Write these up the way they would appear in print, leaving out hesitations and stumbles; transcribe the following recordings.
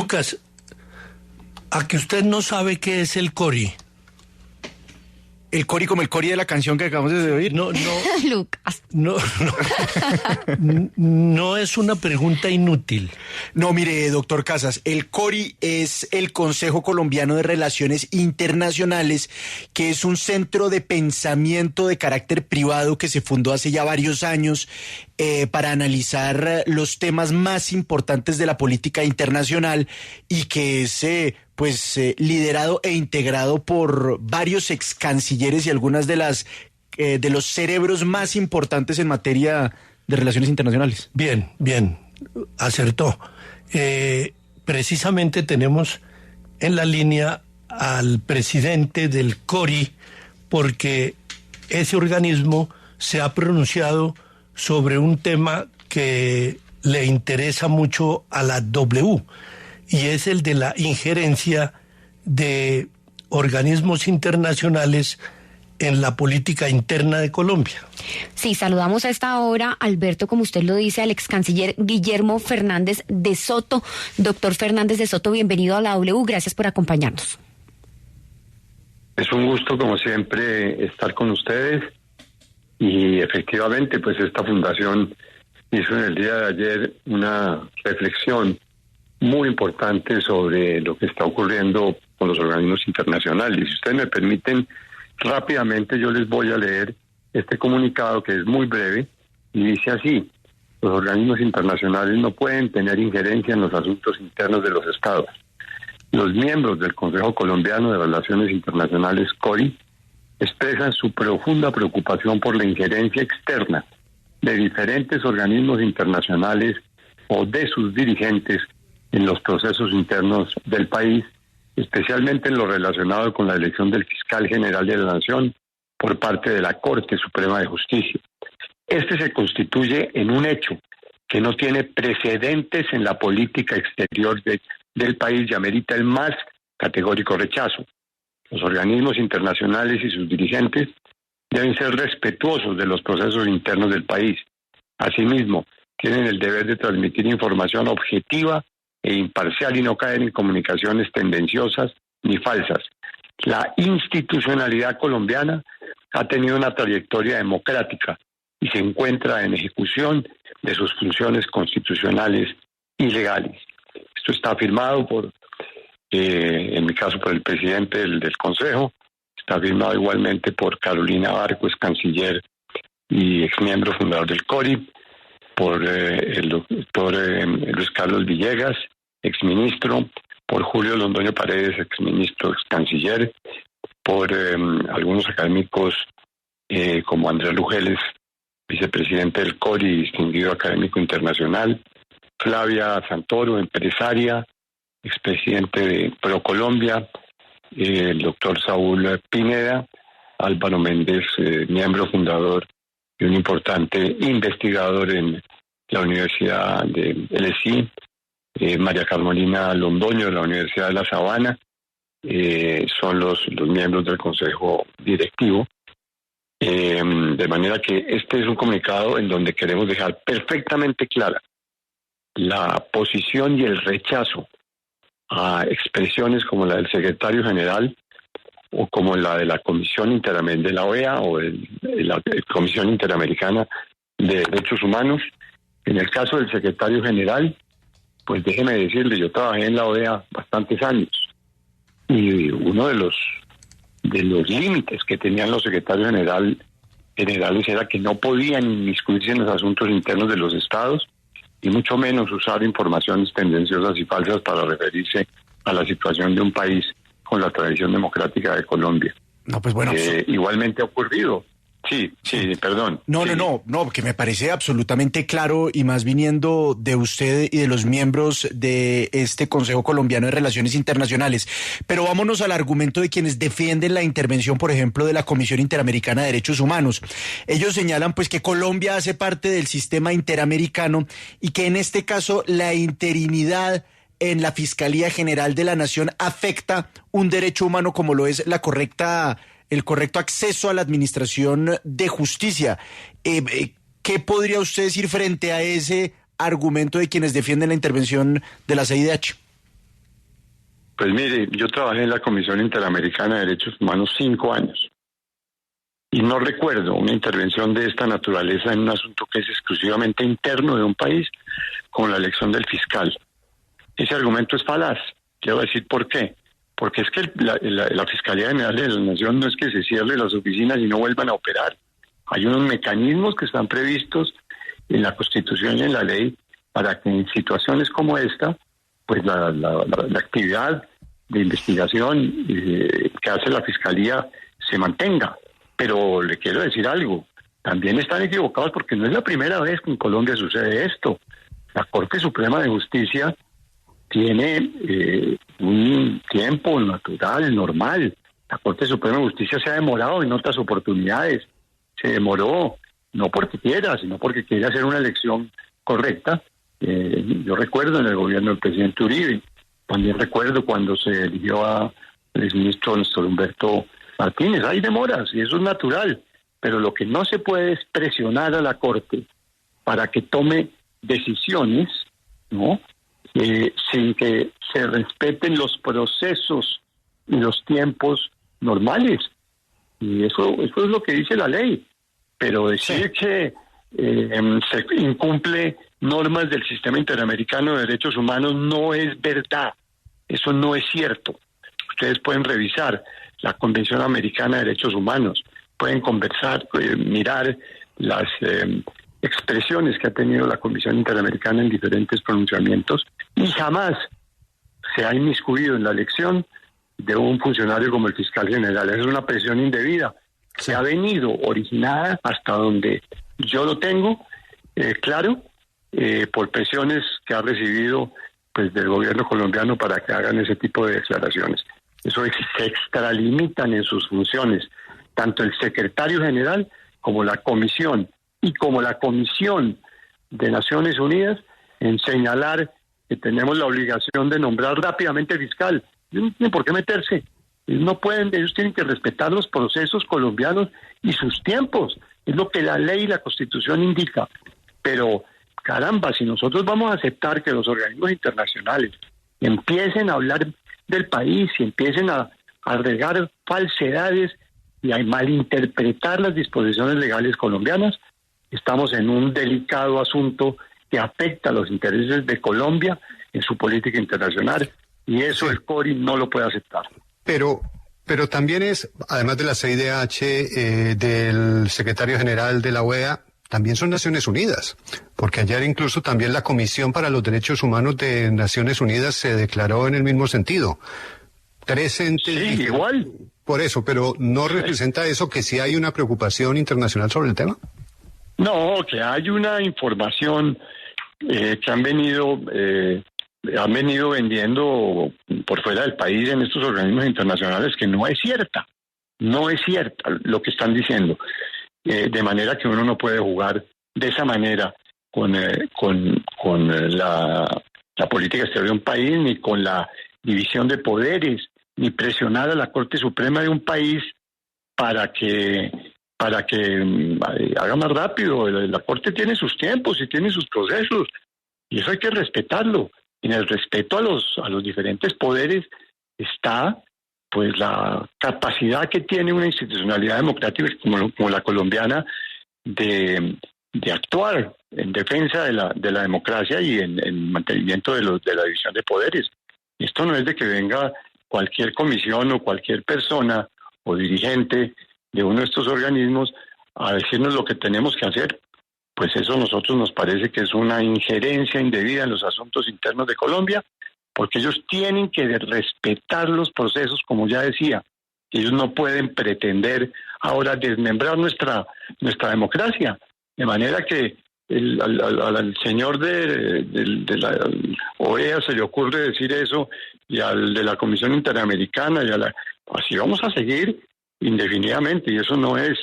Lucas, a que usted no sabe qué es el cori. El cori como el cori de la canción que acabamos de oír. No, Lucas. no es una pregunta inútil. No, mire, doctor Casas, el CORI es el Consejo Colombiano de Relaciones Internacionales, que es un centro de pensamiento de carácter privado que se fundó hace ya varios años para analizar los temas más importantes de la política internacional y que es liderado e integrado por varios ex cancilleres y algunas de los cerebros más importantes en materia de relaciones internacionales. Bien, acertó. Precisamente tenemos en la línea al presidente del CORI, porque ese organismo se ha pronunciado sobre un tema que le interesa mucho a la W, y es el de la injerencia de organismos internacionales en la política interna de Colombia. Sí, saludamos a esta hora, Alberto, como usted lo dice, al ex canciller Guillermo Fernández de Soto. Doctor Fernández de Soto, bienvenido a la W, gracias por acompañarnos. Es un gusto, como siempre, estar con ustedes, y efectivamente, pues esta fundación hizo en el día de ayer una reflexión muy importante sobre lo que está ocurriendo con los organismos internacionales. Si ustedes me permiten, rápidamente yo les voy a leer este comunicado, que es muy breve, y dice así: los organismos internacionales no pueden tener injerencia en los asuntos internos de los estados. Los miembros del Consejo Colombiano de Relaciones Internacionales, CORI, expresan su profunda preocupación por la injerencia externa de diferentes organismos internacionales o de sus dirigentes en los procesos internos del país, especialmente en lo relacionado con la elección del fiscal general de la Nación por parte de la Corte Suprema de Justicia. Este se constituye en un hecho que no tiene precedentes en la política exterior del país y amerita el más categórico rechazo. Los organismos internacionales y sus dirigentes deben ser respetuosos de los procesos internos del país. Asimismo, tienen el deber de transmitir información objetiva e imparcial y no caer en comunicaciones tendenciosas ni falsas. La institucionalidad colombiana ha tenido una trayectoria democrática y se encuentra en ejecución de sus funciones constitucionales y legales. Esto está firmado en mi caso, por el presidente del Consejo. Está firmado igualmente por Carolina Barco, ex canciller y ex miembro fundador del CORI, por el doctor Luis Carlos Villegas, ex ministro, por Julio Londoño Paredes, ex ministro, ex canciller, por algunos académicos como Andrés Lugeles, vicepresidente del CORI y distinguido académico internacional, Flavia Santoro, empresaria, expresidente de ProColombia, el doctor Saúl Pineda, Álvaro Méndez, miembro fundador y un importante investigador en la Universidad de LSI, María Carolina Londoño de la Universidad de La Sabana, son los miembros del Consejo Directivo. De manera que este es un comunicado en donde queremos dejar perfectamente clara la posición y el rechazo a expresiones como la del secretario general o como la de la Comisión Interamericana de la OEA o la Comisión Interamericana de Derechos Humanos. En el caso del secretario general, pues déjeme decirle, yo trabajé en la OEA bastantes años y uno de los límites que tenían los secretarios generales era que no podían inmiscuirse en los asuntos internos de los estados y mucho menos usar informaciones tendenciosas y falsas para referirse a la situación de un país con la tradición democrática de Colombia. No, pues bueno. Igualmente ha ocurrido. Sí, perdón. No, que me parece absolutamente claro, y más viniendo de usted y de los miembros de este Consejo Colombiano de Relaciones Internacionales. Pero vámonos al argumento de quienes defienden la intervención, por ejemplo, de la Comisión Interamericana de Derechos Humanos. Ellos señalan pues que Colombia hace parte del sistema interamericano y que en este caso la interinidad en la Fiscalía General de la Nación afecta un derecho humano como lo es el correcto acceso a la administración de justicia. ¿Qué podría usted decir frente a ese argumento de quienes defienden la intervención de la CIDH? Pues mire, yo trabajé en la Comisión Interamericana de Derechos Humanos 5 años y no recuerdo una intervención de esta naturaleza en un asunto que es exclusivamente interno de un país, como la elección del fiscal. Ese argumento es falaz. Quiero decir por qué. Porque es que la Fiscalía General de la Nación no es que se cierre las oficinas y no vuelvan a operar. Hay unos mecanismos que están previstos en la Constitución y en la ley para que en situaciones como esta, pues la actividad de investigación que hace la Fiscalía se mantenga. Pero le quiero decir algo, también están equivocados porque no es la primera vez que en Colombia sucede esto. La Corte Suprema de Justicia tiene un tiempo natural, normal. La Corte Suprema de Justicia se ha demorado en otras oportunidades. Se demoró, no porque quiera, sino porque quiere hacer una elección correcta. Yo recuerdo en el gobierno del presidente Uribe, también recuerdo cuando se eligió al exministro Néstor Humberto Martínez. Hay demoras y eso es natural, pero lo que no se puede es presionar a la Corte para que tome decisiones, ¿no? Sin que se respeten los procesos y los tiempos normales. Y eso es lo que dice la ley. Pero decir que se incumple normas del Sistema Interamericano de Derechos Humanos no es verdad. Eso no es cierto. Ustedes pueden revisar la Convención Americana de Derechos Humanos, pueden conversar, mirar las expresiones que ha tenido la Comisión Interamericana en diferentes pronunciamientos, y jamás se ha inmiscuido en la elección de un funcionario como el fiscal general. Es una presión indebida que ha venido originada, hasta donde yo lo tengo claro, por presiones que ha recibido pues del gobierno colombiano para que hagan ese tipo de declaraciones. Eso se extralimitan en sus funciones, tanto el secretario general como la comisión y como la Comisión de Naciones Unidas, en señalar que tenemos la obligación de nombrar rápidamente fiscal. No tienen por qué meterse. Ellos no pueden, ellos tienen que respetar los procesos colombianos y sus tiempos. Es lo que la ley y la Constitución indica. Pero, caramba, si nosotros vamos a aceptar que los organismos internacionales empiecen a hablar del país y empiecen a regar falsedades y a malinterpretar las disposiciones legales colombianas, estamos en un delicado asunto que afecta a los intereses de Colombia en su política internacional, y eso el CORI no lo puede aceptar. Pero también es, además de la CIDH, del secretario general de la OEA, también son Naciones Unidas, porque ayer incluso también la Comisión para los Derechos Humanos de Naciones Unidas se declaró en el mismo sentido. 3 entes... Sí, igual. Por eso, pero ¿no representa eso que sí hay una preocupación internacional sobre el tema? No, que hay una información que han venido vendiendo por fuera del país en estos organismos internacionales que no es cierta. No es cierta lo que están diciendo. De manera que uno no puede jugar de esa manera con la política exterior de un país, ni con la división de poderes, ni presionar a la Corte Suprema de un país para que haga más rápido. La Corte tiene sus tiempos y tiene sus procesos, y eso hay que respetarlo. En el respeto a los diferentes poderes está pues la capacidad que tiene una institucionalidad democrática como la colombiana de actuar en defensa de la democracia y en mantenimiento de la división de poderes. Esto no es de que venga cualquier comisión o cualquier persona o dirigente de uno de estos organismos a decirnos lo que tenemos que hacer. Pues eso a nosotros nos parece que es una injerencia indebida en los asuntos internos de Colombia, porque ellos tienen que respetar los procesos, como ya decía. Ellos no pueden pretender ahora desmembrar nuestra democracia, de manera que al señor de la OEA se le ocurre decir eso, y al de la Comisión Interamericana, así vamos a seguir indefinidamente, y eso no es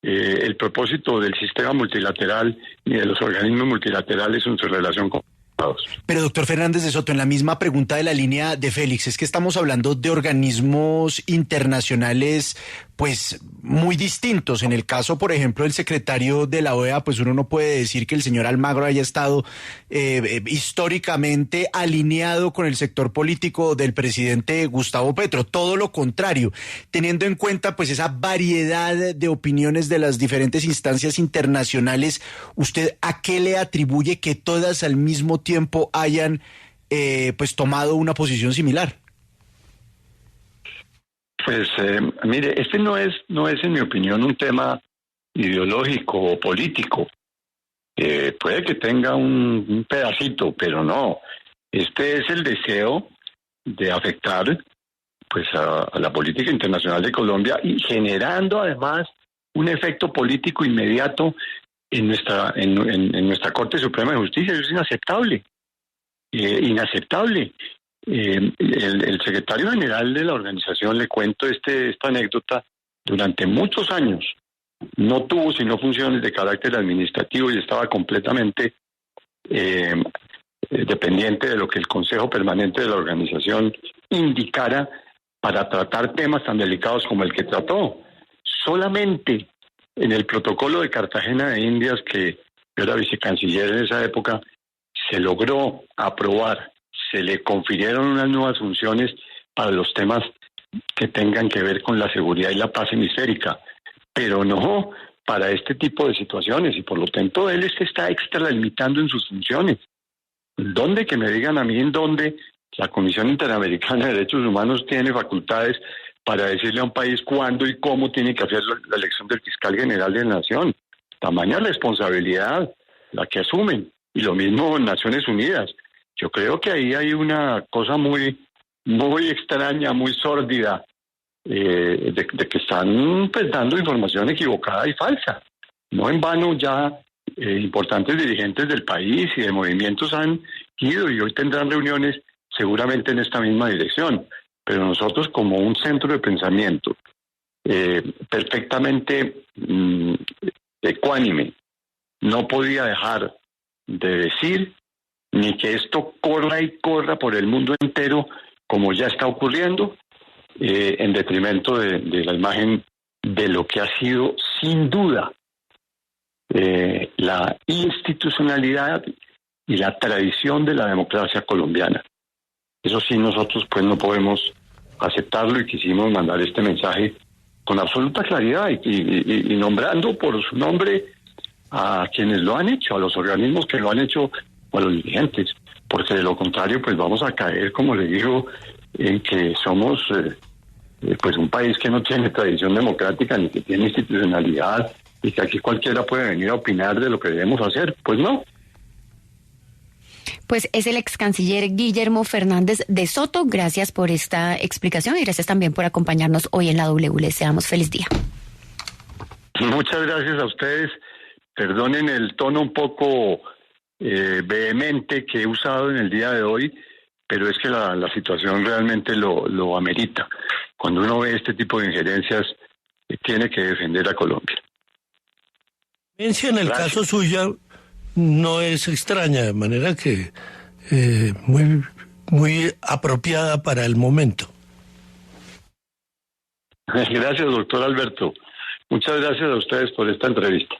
el propósito del sistema multilateral ni de los organismos multilaterales en su relación con Estados. Pero doctor Fernández de Soto, en la misma pregunta de la línea de Félix, es que estamos hablando de organismos internacionales pues muy distintos. En el caso, por ejemplo, del secretario de la OEA, pues uno no puede decir que el señor Almagro haya estado históricamente alineado con el sector político del presidente Gustavo Petro, todo lo contrario, teniendo en cuenta pues esa variedad de opiniones de las diferentes instancias internacionales. ¿Usted a qué le atribuye que todas al mismo tiempo hayan pues tomado una posición similar? Pues mire, este no es en mi opinión un tema ideológico o político. Puede que tenga un pedacito, pero no. Este es el deseo de afectar pues a la política internacional de Colombia y generando además un efecto político inmediato en nuestra Corte Suprema de Justicia. Eso es inaceptable. Inaceptable. El secretario general de la organización, le cuento esta anécdota, durante muchos años no tuvo sino funciones de carácter administrativo y estaba completamente dependiente de lo que el Consejo Permanente de la organización indicara para tratar temas tan delicados como el que trató. Solamente en el protocolo de Cartagena de Indias, que yo era vicecanciller en esa época, se logró aprobar, se le confirieron unas nuevas funciones para los temas que tengan que ver con la seguridad y la paz hemisférica, pero no para este tipo de situaciones, y por lo tanto él se está extralimitando en sus funciones. ¿Dónde? Que me digan a mí en dónde la Comisión Interamericana de Derechos Humanos tiene facultades para decirle a un país cuándo y cómo tiene que hacer la elección del fiscal general de la Nación. Tamaña responsabilidad la que asumen. Y lo mismo en Naciones Unidas. Yo creo que ahí hay una cosa muy extraña, muy sórdida, de que están pues dando información equivocada y falsa. No en vano ya importantes dirigentes del país y de movimientos han ido y hoy tendrán reuniones seguramente en esta misma dirección. Pero nosotros, como un centro de pensamiento perfectamente ecuánime, no podía dejar de decir ni que esto corra y corra por el mundo entero como ya está ocurriendo, en detrimento de la imagen de lo que ha sido sin duda la institucionalidad y la tradición de la democracia colombiana. Eso sí, nosotros pues no podemos aceptarlo y quisimos mandar este mensaje con absoluta claridad y nombrando por su nombre a quienes lo han hecho, a los organismos que lo han hecho, o a los dirigentes, porque de lo contrario pues vamos a caer, como le digo, en que somos pues un país que no tiene tradición democrática ni que tiene institucionalidad y que aquí cualquiera puede venir a opinar de lo que debemos hacer. Pues no. Pues es el ex canciller Guillermo Fernández de Soto. Gracias por esta explicación y gracias también por acompañarnos hoy en la W. Les deseamos feliz día. Muchas gracias a ustedes. Perdonen el tono un poco vehemente que he usado en el día de hoy, pero es que la situación realmente lo amerita. Cuando uno ve este tipo de injerencias, tiene que defender a Colombia. En el caso suya no es extraña, de manera que muy apropiada para el momento. Gracias, doctor Alberto. Muchas gracias a ustedes por esta entrevista.